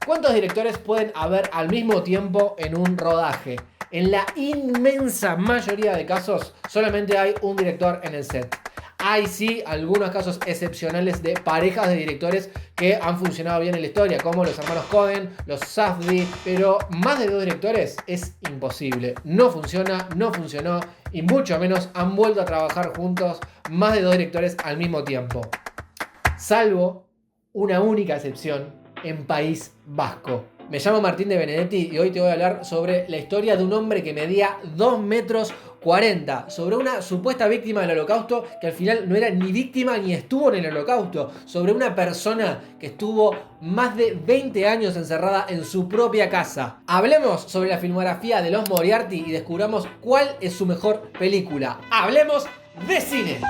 ¿Cuántos directores pueden haber al mismo tiempo en un rodaje? En la inmensa mayoría de casos, solamente hay un director en el set. Hay sí algunos casos excepcionales de parejas de directores que han funcionado bien en la historia, como los hermanos Coen, los Safdie, pero más de 2 directores es imposible. No funciona, no funcionó y mucho menos han vuelto a trabajar juntos más de 2 directores al mismo tiempo. Salvo una única excepción en País Vasco. Me llamo Martín de Benedetti y hoy te voy a hablar sobre la historia de un hombre que medía 2 metros 40, sobre una supuesta víctima del holocausto que al final no era ni víctima ni estuvo en el holocausto, sobre una persona que estuvo más de 20 años encerrada en su propia casa. Hablemos sobre la filmografía de los Moriarty y descubramos cuál es su mejor película. Hablemos de cine.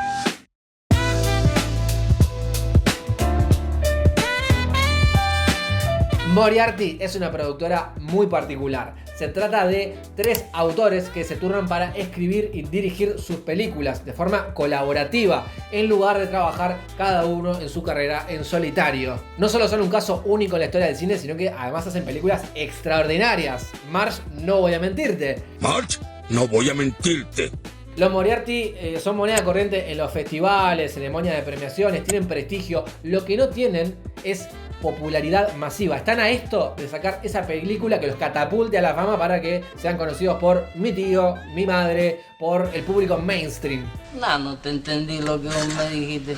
Moriarty es una productora muy particular. Se trata de 3 autores que se turnan para escribir y dirigir sus películas de forma colaborativa, en lugar de trabajar cada uno en su carrera en solitario. No solo son un caso único en la historia del cine, sino que además hacen películas extraordinarias. Marge, no voy a mentirte. Marge, no voy a mentirte. Los Moriarty son moneda corriente en los festivales, ceremonias de premiaciones, tienen prestigio. Lo que no tienen es popularidad masiva. Están a esto de sacar esa película que los catapulte a la fama para que sean conocidos por mi tío, mi madre, por el público mainstream. No te entendí lo que vos me dijiste.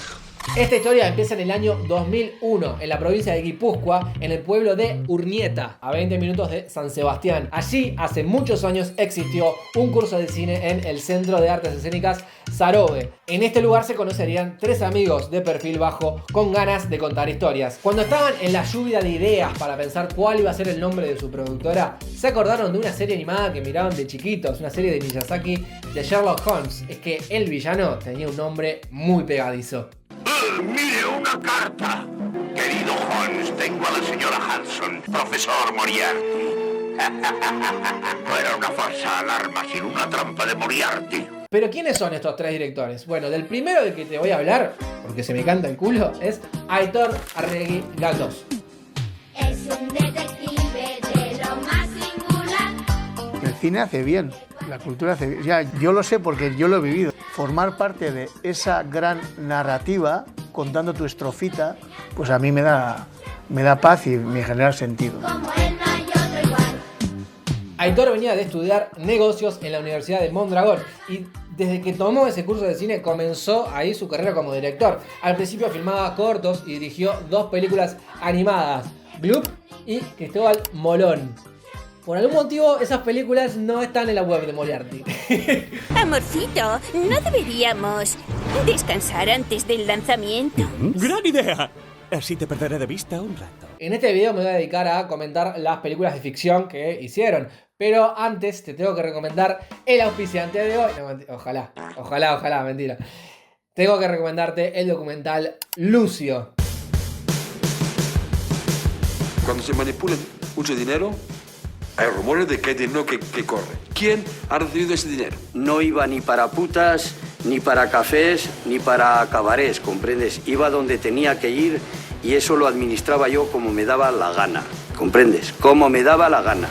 Esta historia empieza en el año 2001, en la provincia de Guipúzcoa, en el pueblo de Urnieta, a 20 minutos de San Sebastián. Allí, hace muchos años, existió un curso de cine en el Centro de Artes Escénicas Sarobe. En este lugar se conocerían 3 amigos de perfil bajo con ganas de contar historias. Cuando estaban en la lluvia de ideas para pensar cuál iba a ser el nombre de su productora, se acordaron de una serie animada que miraban de chiquitos, una serie de Miyazaki de Sherlock Holmes. Es que el villano tenía un nombre muy pegadizo. ¡Mire una carta! Querido Holmes, tengo a la señora Hudson, profesor Moriarty. No era una falsa alarma, sino una trampa de Moriarty. Pero ¿quiénes son estos 3 directores? Bueno, del primero del que te voy a hablar, porque se me canta el culo, es Aitor Arregui Galdós. Es un detective de lo más singular. El cine hace bien, la cultura hace bien. Ya, yo lo sé porque yo lo he vivido. Formar parte de esa gran narrativa, contando tu estrofita, pues a mí me da paz y me genera sentido. Como él no hay otro igual. Aitor venía de estudiar negocios en la Universidad de Mondragón y desde que tomó ese curso de cine comenzó ahí su carrera como director. Al principio filmaba cortos y dirigió 2 películas animadas, Gloop y Cristóbal Molón. Por algún motivo esas películas no están en la web de Moriarty. Amorcito, ¿no deberíamos descansar antes del lanzamiento? ¡Gran idea! Así te perderé de vista un rato. En este video me voy a dedicar a comentar las películas de ficción que hicieron. Pero antes te tengo que recomendar el auspiciante de hoy. No, ojalá, mentira. Tengo que recomendarte el documental Lucio. Cuando se manipula mucho dinero, hay rumores de que hay dinero que corre. ¿Quién ha recibido ese dinero? No iba ni para putas, ni para cafés, ni para cabarets, ¿comprendes? Iba donde tenía que ir y eso lo administraba yo como me daba la gana, ¿comprendes? Como me daba la gana.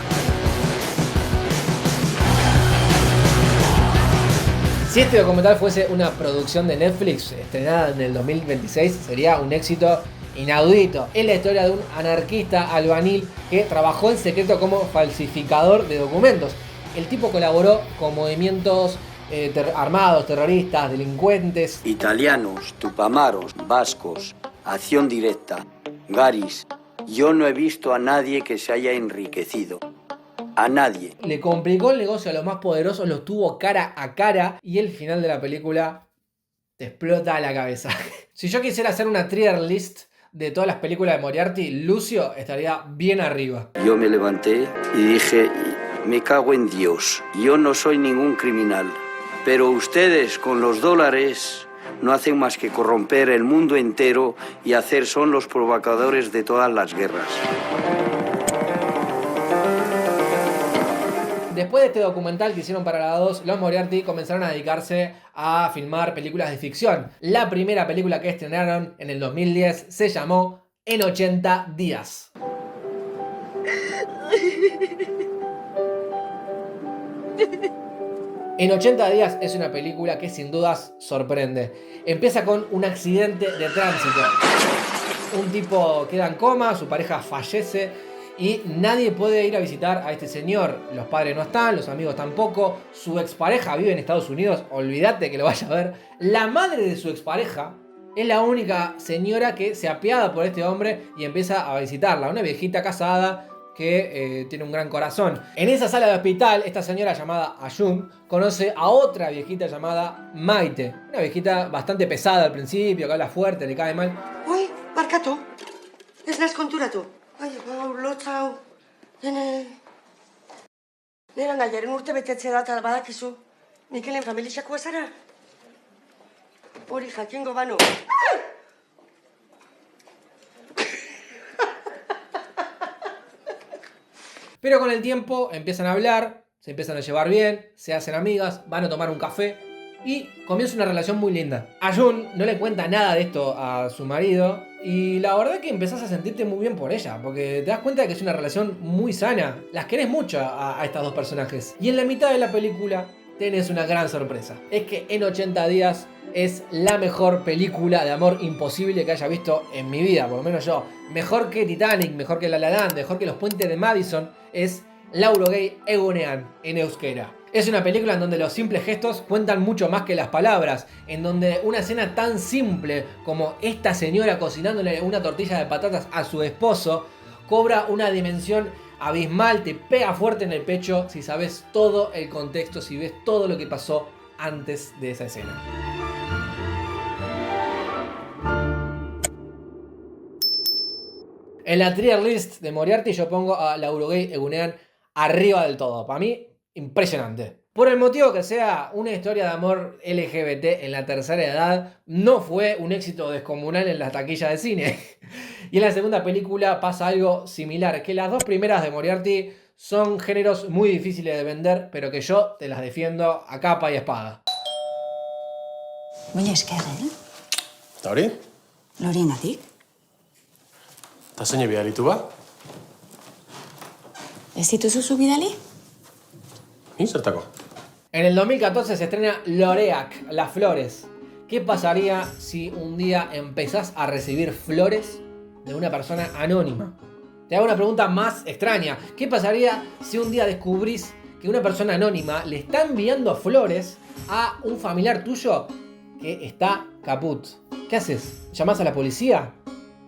Si este documental fuese una producción de Netflix estrenada en el 2026, sería un éxito inaudito. Es la historia de un anarquista albanil que trabajó en secreto como falsificador de documentos. El tipo colaboró con movimientos armados, terroristas, delincuentes. Italianos, tupamaros, vascos, acción directa, garis. Yo no he visto a nadie que se haya enriquecido. A nadie. Le complicó el negocio a los más poderosos, los tuvo cara a cara y el final de la película te explota la cabeza. Si yo quisiera hacer una tier list de todas las películas de Moriarty, Lucio estaría bien arriba. Yo me levanté y dije, me cago en Dios, yo no soy ningún criminal, pero ustedes con los dólares no hacen más que corromper el mundo entero y son los provocadores de todas las guerras. Después de este documental que hicieron para la 2, los Moriarty comenzaron a dedicarse a filmar películas de ficción. La primera película que estrenaron en el 2010 se llamó En 80 días. En 80 días es una película que sin dudas sorprende. Empieza con un accidente de tránsito. Un tipo queda en coma, su pareja fallece y nadie puede ir a visitar a este señor. Los padres no están, los amigos tampoco. Su expareja vive en Estados Unidos, olvídate que lo vaya a ver. La madre de su expareja es la única señora que se apiada por este hombre y empieza a visitarla. Una viejita casada que tiene un gran corazón. En esa sala de hospital, esta señora llamada Ayun conoce a otra viejita llamada Maite. Una viejita bastante pesada al principio, que habla fuerte, le cae mal. Oi, barkatu. Ez naiz konturatu. Ai, lotzau. Nera nahiaren urte betetzea da eta badakizu. Mikelen familixakoa zara? Hori jakingo banu. Pero con el tiempo empiezan a hablar, se empiezan a llevar bien, se hacen amigas, van a tomar un café y comienza una relación muy linda. Ayun no le cuenta nada de esto a su marido y la verdad que empezás a sentirte muy bien por ella, porque te das cuenta de que es una relación muy sana. Las querés mucho a estas dos personajes. Y en la mitad de la película tenés una gran sorpresa. Es que en 80 días es la mejor película de amor imposible que haya visto en mi vida, por lo menos yo. Mejor que Titanic, mejor que La La Land, mejor que Los Puentes de Madison, es Laurogei Egunean en euskera. Es una película en donde los simples gestos cuentan mucho más que las palabras, en donde una escena tan simple como esta señora cocinándole una tortilla de patatas a su esposo cobra una dimensión abismal, te pega fuerte en el pecho si sabes todo el contexto, si ves todo lo que pasó antes de esa escena. En la tier list de Moriarty yo pongo a Laurogei Egunean arriba del todo. Para mí, impresionante. Por el motivo que sea una historia de amor LGBT en la tercera edad, no fue un éxito descomunal en las taquillas de cine. Y en la segunda película pasa algo similar, que las dos primeras de Moriarty son géneros muy difíciles de vender, pero que yo te las defiendo a capa y espada. Mila esker, Eta hori? Loriengatik. Eta zein bidalitu ba? Ez dituzu zu bidali? Ni zertako? En el 2014 se estrena Loreak, Las Flores. ¿Qué pasaría si un día empezás a recibir flores de una persona anónima? Te hago una pregunta más extraña. ¿Qué pasaría si un día descubrís que una persona anónima le está enviando flores a un familiar tuyo que está caput? ¿Qué haces? ¿Llamás a la policía?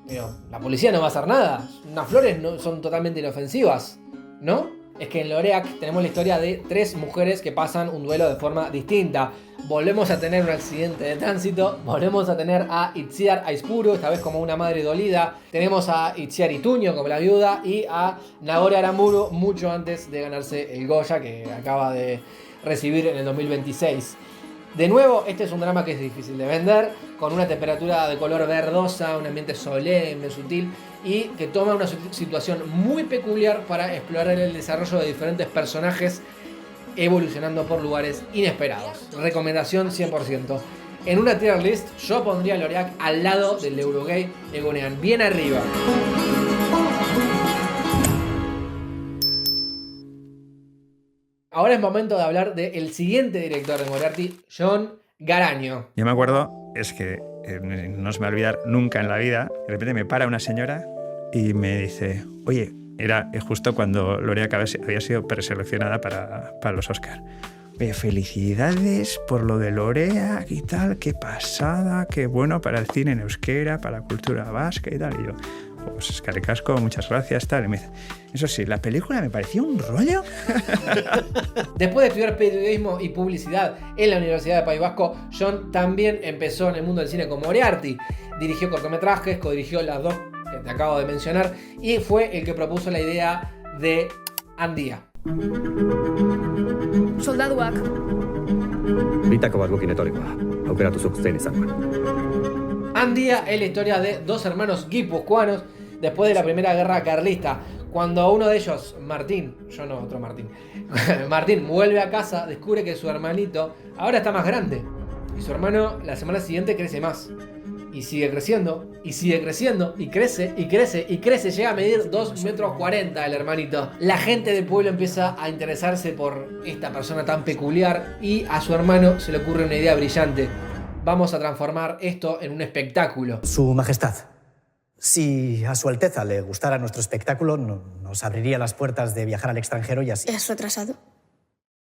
Pero la policía no va a hacer nada. Unas flores no, son totalmente inofensivas, ¿no? Es que en Loreak tenemos la historia de 3 mujeres que pasan un duelo de forma distinta. Volvemos a tener un accidente de tránsito, volvemos a tener a Itziar Aispuru, esta vez como una madre dolida. Tenemos a Itziar Ituño como la viuda y a Nagore Aramburu mucho antes de ganarse el Goya que acaba de recibir en el 2026. De nuevo, este es un drama que es difícil de vender, con una temperatura de color verdosa, un ambiente solemne, sutil, y que toma una situación muy peculiar para explorar el desarrollo de diferentes personajes evolucionando por lugares inesperados. Recomendación 100%. En una tier list yo pondría a Loreak al lado del Laurogei Egunean, bien arriba. Ahora es momento de hablar del siguiente director de Moriarty, John Garanyo. Yo me acuerdo, es que no se me va a olvidar nunca en la vida, de repente me para una señora y me dice, oye, era justo cuando Loreak había sido preseleccionada para los Oscar. Oye, felicidades por lo de Loreak y tal, qué pasada, qué bueno para el cine en euskera, para la cultura vasca y tal. Y yo, pues eskerrik asko, muchas gracias, tal. Y me dice, eso sí, la película me pareció un rollo. Después de estudiar periodismo y publicidad en la Universidad de País Vasco, John también empezó en el mundo del cine con Moriarty. Dirigió cortometrajes, codirigió las 2 que te acabo de mencionar y fue el que propuso la idea de Handia. Soldaduak. Bitako bat gukin etorikoa. Aukeratu zuk zein izango. Handia es la historia de 2 hermanos guipuzcoanos después de la Primera Guerra Carlista. Cuando uno de ellos, Martín, yo no, otro Martín, Martín vuelve a casa, descubre que su hermanito ahora está más grande. Y su hermano la semana siguiente crece más. Y sigue creciendo, y sigue creciendo, y crece, y crece, y crece. Llega a medir 2,40 metros el hermanito. La gente del pueblo empieza a interesarse por esta persona tan peculiar y a su hermano se le ocurre una idea brillante. Vamos a transformar esto en un espectáculo. Su Majestad, si a Su Alteza le gustara nuestro espectáculo, nos abriría las puertas de viajar al extranjero y así. ¿Es retrasado?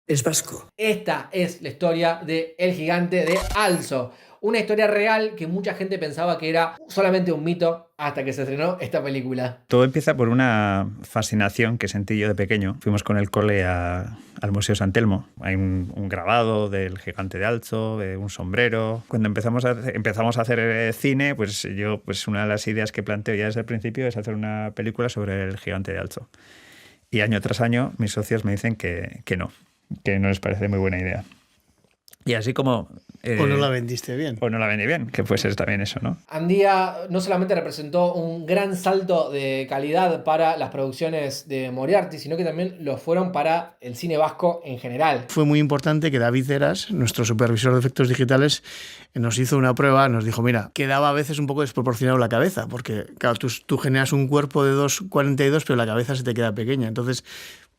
Es vasco. Esta es la historia de El Gigante de Alzo. Una historia real que mucha gente pensaba que era solamente un mito hasta que se estrenó esta película. Todo empieza por una fascinación que sentí yo de pequeño. Fuimos con el cole al Museo San Telmo. Hay un grabado del Gigante de Alzo, un sombrero. Cuando empezamos a hacer cine, pues yo, una de las ideas que planteo ya desde el principio es hacer una película sobre el Gigante de Alzo. Y año tras año mis socios me dicen que no les parece muy buena idea. Y así como... o no la vendiste bien. O no la vendí bien, que puede ser también eso, ¿no? Andía no solamente representó un gran salto de calidad para las producciones de Moriarty, sino que también lo fueron para el cine vasco en general. Fue muy importante que David Eras, nuestro supervisor de efectos digitales, nos hizo una prueba, nos dijo, mira, quedaba a veces un poco desproporcionado la cabeza, porque claro, tú generas un cuerpo de 2,42, pero la cabeza se te queda pequeña. Entonces,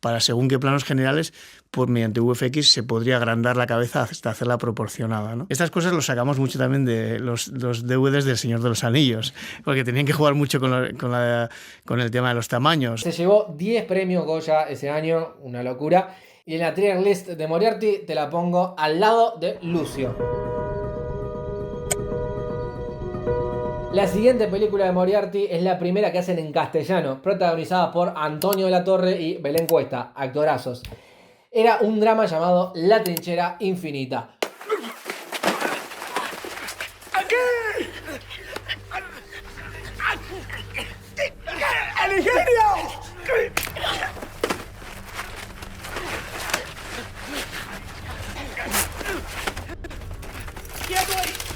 para según qué planos generales, pues mediante VFX se podría agrandar la cabeza hasta hacerla proporcionada, ¿no? Estas cosas los sacamos mucho también de los DVDs del Señor de los Anillos, porque tenían que jugar mucho con el tema de los tamaños. Se llevó 10 premios Goya ese año, una locura. Y en la tier list de Moriarty te la pongo al lado de Lucio. La siguiente película de Moriarty es la primera que hacen en castellano, protagonizada por Antonio de la Torre y Belén Cuesta, actorazos. Era un drama llamado La Trinchera Infinita. ¡Aquí! ¡El ingenio!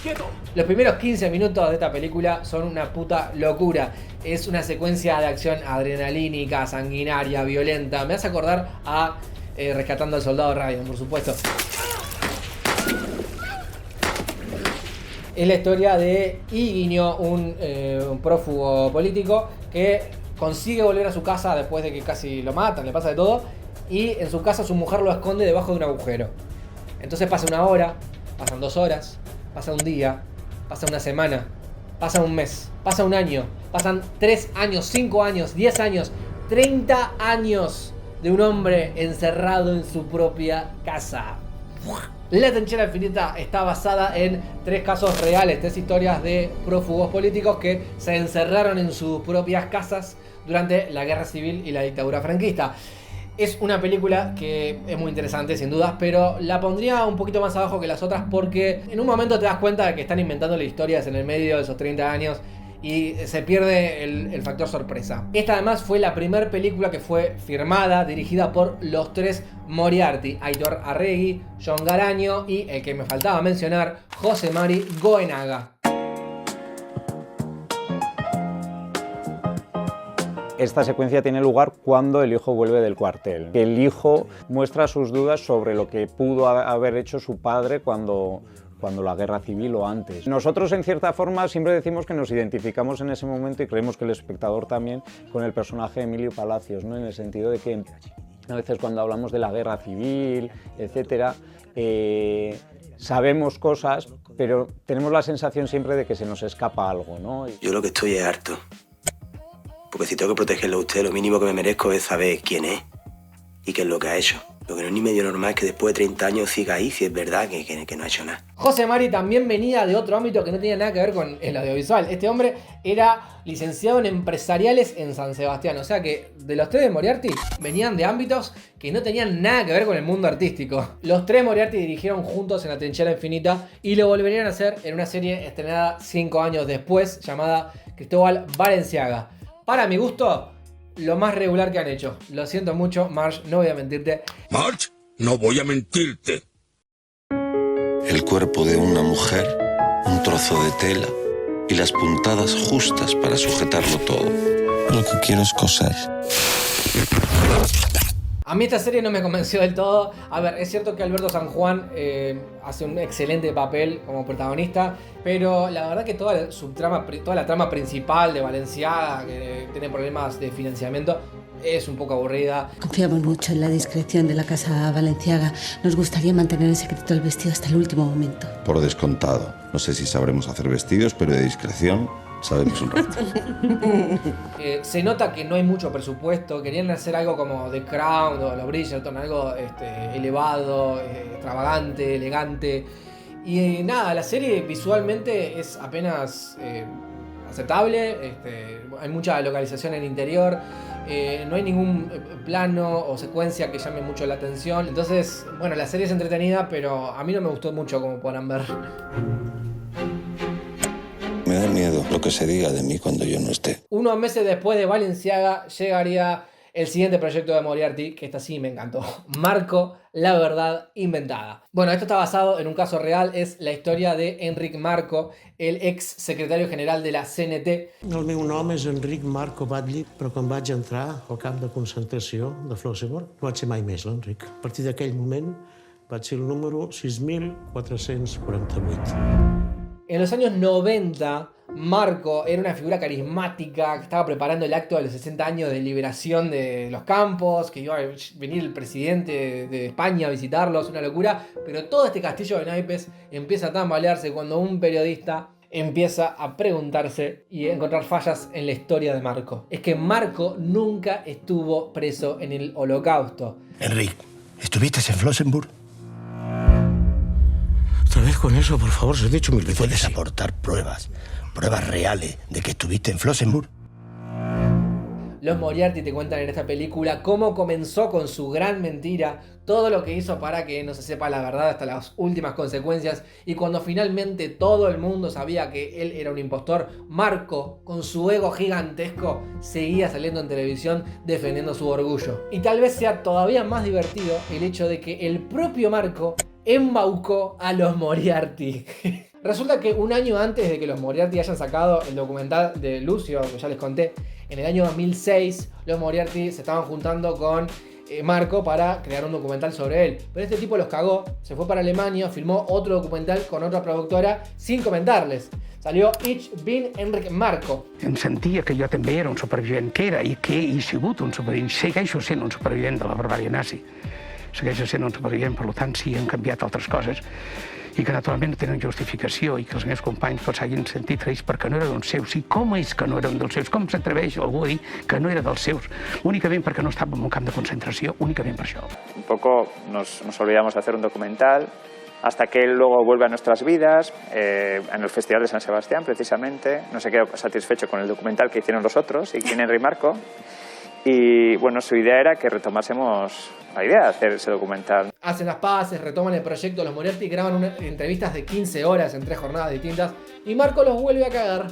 ¡Quieto! Los primeros 15 minutos de esta película son una puta locura. Es una secuencia de acción adrenalínica, sanguinaria, violenta. Me hace acordar a Rescatando al Soldado Ryan, por supuesto. Es la historia de Íguiño, un prófugo político que consigue volver a su casa después de que casi lo matan, le pasa de todo. Y en su casa su mujer lo esconde debajo de un agujero. Entonces pasa una hora, pasan 2 horas, pasa un día, pasa una semana, pasa un mes, pasa un año, pasan 3 años, 5 años, 10 años, 30 años de un hombre encerrado en su propia casa. La Trinchera Infinita está basada en 3 casos reales, 3 historias de prófugos políticos que se encerraron en sus propias casas durante la Guerra Civil y la dictadura franquista. Es una película que es muy interesante, sin dudas, pero la pondría un poquito más abajo que las otras porque en un momento te das cuenta de que están inventando historias en el medio de esos 30 años y se pierde el factor sorpresa. Esta además fue la primera película que fue firmada, dirigida por los 3 Moriarty: Aitor Arregui, Jon Garaño y el que me faltaba mencionar, José Mari Goenaga. Esta secuencia tiene lugar cuando el hijo vuelve del cuartel. El hijo muestra sus dudas sobre lo que pudo haber hecho su padre cuando la guerra civil o antes. Nosotros, en cierta forma, siempre decimos que nos identificamos en ese momento y creemos que el espectador también con el personaje de Emilio Palacios, ¿no? En el sentido de que a veces cuando hablamos de la guerra civil, etcétera, sabemos cosas, pero tenemos la sensación siempre de que se nos escapa algo, ¿no? Yo lo que estoy es harto. Porque si tengo que protegerlo a usted, lo mínimo que me merezco es saber quién es y qué es lo que ha hecho. Lo que no es ni medio normal es que después de 30 años siga ahí, si es verdad que no ha hecho nada. José Mari también venía de otro ámbito que no tenía nada que ver con el audiovisual. Este hombre era licenciado en empresariales en San Sebastián. O sea que de los 3 de Moriarty venían de ámbitos que no tenían nada que ver con el mundo artístico. Los 3 Moriarty dirigieron juntos en La Trinchera Infinita y lo volverían a hacer en una serie estrenada 5 años después llamada Cristóbal Balenciaga. Para mi gusto, lo más regular que han hecho. Lo siento mucho, Marge, no voy a mentirte. Marge, no voy a mentirte. El cuerpo de una mujer, un trozo de tela y las puntadas justas para sujetarlo todo. Lo que quiero es coser. A A mí esta serie no me convenció del todo. A ver, es cierto que Alberto San Juan hace un excelente papel como protagonista, pero la verdad que toda la trama principal de Balenciaga, que tiene problemas de financiamiento, es un poco aburrida. Confiamos mucho en la discreción de la casa Balenciaga. Nos gustaría mantener en secreto el vestido hasta el último momento. Por descontado. No sé si sabremos hacer vestidos, pero de discreción sabemos un rato. Se nota que no hay mucho presupuesto. Querían hacer algo como The Crown o los Bridgerton, algo elevado, extravagante, elegante. Y nada, la serie visualmente es apenas aceptable. Hay mucha localización en el interior. No hay ningún plano o secuencia que llame mucho la atención. Entonces, bueno, la serie es entretenida, pero a mí no me gustó mucho, como podrán ver. Me da miedo lo que se diga de mí cuando yo no esté. Unos meses después de Balenciaga llegaría el siguiente proyecto de Moriarty, que esta sí me encantó. Marco, la verdad inventada. Bueno, esto está basado en un caso real. Es la historia de Enric Marco, el ex secretario general de la CNT. El meu nom és Enric Marco Batlle, però quan vaig entrar al camp de concentració de Flossenburg no vaig ser mai més l'Enric. A partir d'aquell moment vaig ser el número 6448. En los años 90, Marco era una figura carismática que estaba preparando el acto de los 60 años de liberación de los campos, que iba a venir el presidente de España a visitarlos, una locura. Pero todo este castillo de naipes empieza a tambalearse cuando un periodista empieza a preguntarse y a encontrar fallas en la historia de Marco. Es que Marco nunca estuvo preso en el Holocausto. Enric, ¿estuviste en Flossenburg? Otra vez con eso, por favor, se he dicho 1000 veces. ¿Puedes aportar pruebas reales de que estuviste en Flossenburg? Los Moriarty te cuentan en esta película cómo comenzó con su gran mentira, todo lo que hizo para que no se sepa la verdad hasta las últimas consecuencias, y cuando finalmente todo el mundo sabía que él era un impostor, Marco, con su ego gigantesco, seguía saliendo en televisión defendiendo su orgullo. Y tal vez sea todavía más divertido el hecho de que el propio Marco embaucó a los Moriarty. Resulta que un año antes de que los Moriarty hayan sacado el documental de Lucio, que ya les conté, en el año 2006, los Moriarty se estaban juntando con Marco para crear un documental sobre él. Pero este tipo los cagó, se fue para Alemania, filmó otro documental con otra productora sin comentarles. Salió Ich bin Enric Marco. Em sentia que jo també era un supervivent, que era i que he sigut un supervivent. Segueixo sent un supervivent de la barbària nazi. Segueixo sent un supervivent, per tant, sí, han canviat altres coses i que naturalment no tenen justificació i que els meus companys tots hagin sentit trist perquè no era dels seus. I com és que no era un dels seus? Com s'atreveix algú a dir que no era dels seus? Únicament perquè no estava en un camp de concentració, únicament per això. Un poco nos olvidamos de hacer un documental hasta que él luego vuelve a nuestras vidas, en el Festival de San Sebastián precisamente. No se quedó satisfecho con el documental que hicieron los otros y quién Enric Marco. Y bueno, su idea era que retomásemos la idea de hacer ese documental. Hacen las paces, retoman el proyecto, los Moriarty graban entrevistas de 15 horas en 3 jornadas distintas y Marco los vuelve a cagar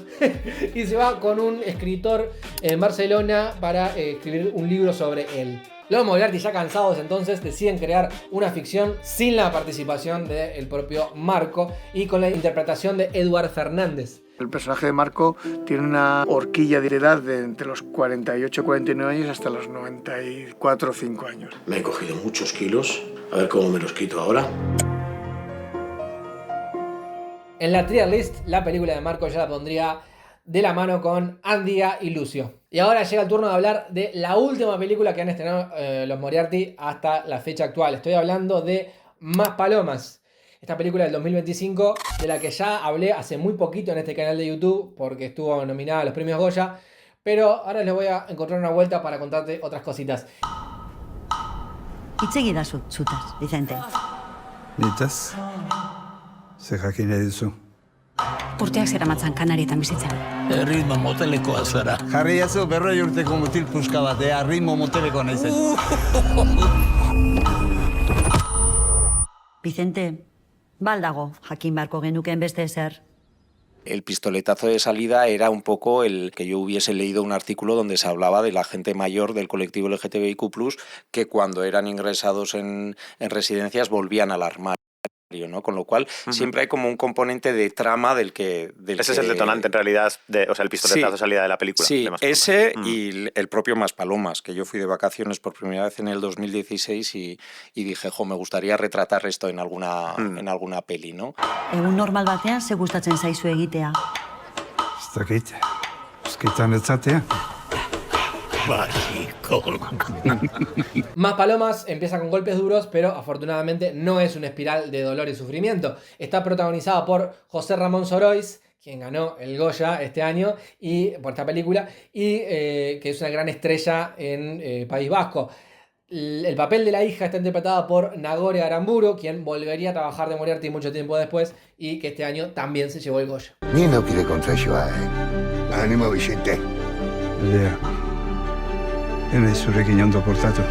y se va con un escritor en Barcelona para escribir un libro sobre él. Los Moriarty, ya cansados entonces, deciden crear una ficción sin la participación del propio Marco y con la interpretación de Eduard Fernández. El personaje de Marco tiene una horquilla de edad de entre los 48 y 49 años hasta los 94 o 5 años. Me he cogido muchos kilos, a ver cómo me los quito ahora. En la tier list, la película de Marco ya la pondría de la mano con Andía y Lucio. Y ahora llega el turno de hablar de la última película que han estrenado los Moriarty hasta la fecha actual. Estoy hablando de Más Palomas. Esta película del 2025, de la que ya hablé hace muy poquito en este canal de YouTube, porque estuvo nominada a los premios Goya, pero ahora les voy a encontrar una vuelta para contarte otras cositas. Hitz egidazu, zutaz, Vicente. Nitaz, ze jakin nahi duzu. Urteak zeramatzan Kanarietan bizitzen. Ritmo motelekoa zara. Jarri jazu 40 urteko mutil puska bat, ritmo motelekoa nahi zen. Vicente, baldago, jakin beharko genuken beste ezer. El pistoletazo de salida era un poco el que yo hubiese leído un artículo donde se hablaba de la gente mayor del colectivo LGTBIQ+, que cuando eran ingresados en residencias volvían al armario. ¿no? Con lo cual siempre hay como un componente de trama del que... Ese es el detonante en realidad, o sea, el pistoletazo de salida de la película. Sí, ese y el propio Maspalomas, que yo fui de vacaciones por primera vez en el 2016 y dije, me gustaría retratar esto en alguna peli, ¿no? Egun normal batean, ze gustatzen zaizu egitea? Ez dakit, eskitan etzatea. Maspalomas empieza con golpes duros, pero afortunadamente no es una espiral de dolor y sufrimiento. Está protagonizada por José Ramón Sorois, quien ganó el Goya este año y por esta película, y que es una gran estrella en País Vasco. El papel de la hija está interpretada por Nagore Aramburu, quien volvería a trabajar de Moriarty mucho tiempo después y que este año también se llevó el Goya. Niinokide kontraixoa, animo Vicente. Lea. Enez zurekin ondo portatu.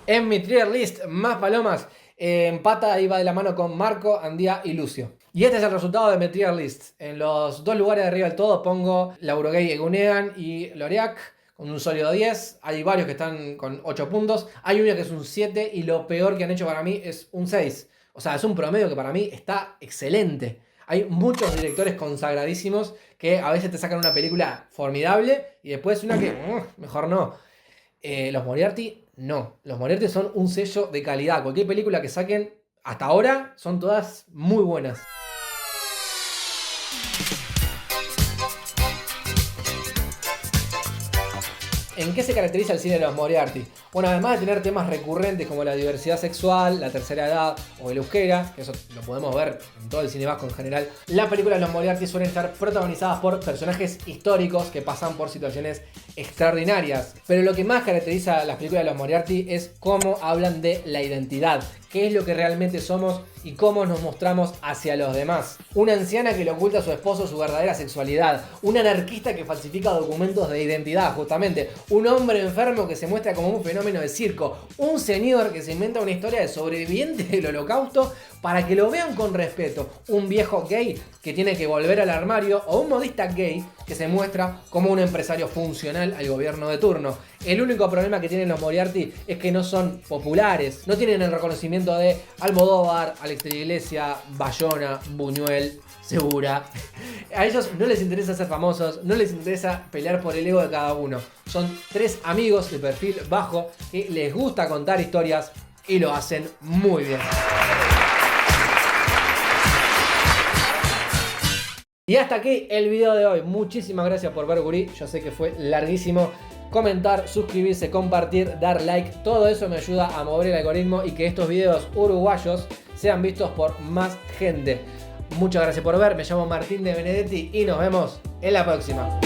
En mi tier list, Maspalomas empata y va de la mano con Marco, Andía y Lucio. Y este es el resultado de mi tier list. En los 2 lugares de arriba del todo pongo Laurogei Egunean y Loreak con un sólido 10. Hay varios que están con 8 puntos. Hay uno que es un 7 y lo peor que han hecho para mí es un 6. O sea, es un promedio que para mí está excelente. Hay muchos directores consagradísimos que a veces te sacan una película formidable y después una que mejor no. Los Moriarty no. Los Moriarty son un sello de calidad. Cualquier película que saquen hasta ahora son todas muy buenas. ¿En qué se caracteriza el cine de los Moriarty? Bueno, además de tener temas recurrentes como la diversidad sexual, la tercera edad o el euskera, que eso lo podemos ver en todo el cine vasco en general, las películas de los Moriarty suelen estar protagonizadas por personajes históricos que pasan por situaciones extraordinarias. Pero lo que más caracteriza a las películas de los Moriarty es cómo hablan de la identidad, qué es lo que realmente somos y cómo nos mostramos hacia los demás. Una anciana que le oculta a su esposo su verdadera sexualidad, un anarquista que falsifica documentos de identidad, justamente, un hombre enfermo que se muestra como un fenómeno de circo, un señor que se inventa una historia de sobreviviente del holocausto para que lo vean con respeto, un viejo gay que tiene que volver al armario o un modista gay que se muestra como un empresario funcional al gobierno de turno. El único problema que tienen los Moriarty es que no son populares, no tienen el reconocimiento de Almodóvar, Alex de la Iglesia, Bayona, Buñuel, Segura. A ellos no les interesa ser famosos, no les interesa pelear por el ego de cada uno. Son 3 amigos de perfil bajo que les gusta contar historias y lo hacen muy bien. Y hasta aquí el video de hoy. Muchísimas gracias por ver, gurí. Yo sé que fue larguísimo. Comentar, suscribirse, compartir, dar like. Todo eso me ayuda a mover el algoritmo y que estos videos uruguayos sean vistos por más gente. Muchas gracias por ver. Me llamo Martín de Benedetti y nos vemos en la próxima.